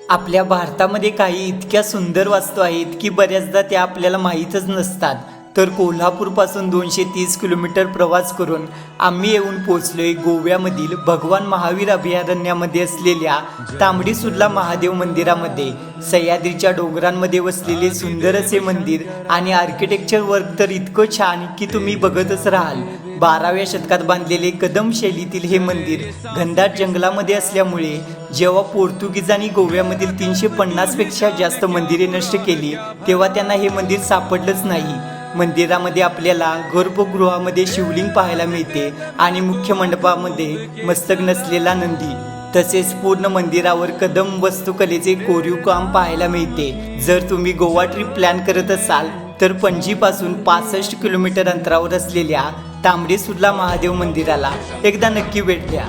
आपल्या भारतामध्ये काही इतक्या सुंदर वास्तू आहेत की बऱ्याचदा त्या आपल्याला माहीतच नसतात. तर कोल्हापूरपासून 230 किलोमीटर प्रवास करून आम्ही येऊन पोचलोय गोव्यामधील भगवान महावीर अभयारण्यामध्ये असलेल्या तांबडी सुर्ला महादेव मंदिरामध्ये. सह्याद्रीच्या डोंगरांमध्ये वसलेले सुंदर असे मंदिर आणि आर्किटेक्चर वर्क तर इतकं छान की तुम्ही बघतच राहाल. 12व्या शतकात बांधलेले कदम शैलीतील हे मंदिर घनदाट जंगलामध्ये असल्यामुळे जेव्हा पोर्तुगीजांनी गोव्यामधील 350 पेक्षा जास्त मंदिरे नष्ट केली तेव्हा त्यांना हे मंदिर सापडलंच नाही. मंदिरामध्ये आपल्याला गर्भगृहामध्ये शिवलिंग पाहायला मिळते आणि मुख्य मंडपामध्ये मस्तक नसलेला नंदी, तसेच पूर्ण मंदिरावर कदम वास्तुकलेचे कोरीव काम पाहायला मिळते. जर तुम्ही गोवा ट्रिप प्लॅन करत असाल तर पणजीपासून 65 किलोमीटर अंतरावर असलेल्या तांबडी सुर्ला महादेव मंदिराला एकदा नक्की भेट द्या.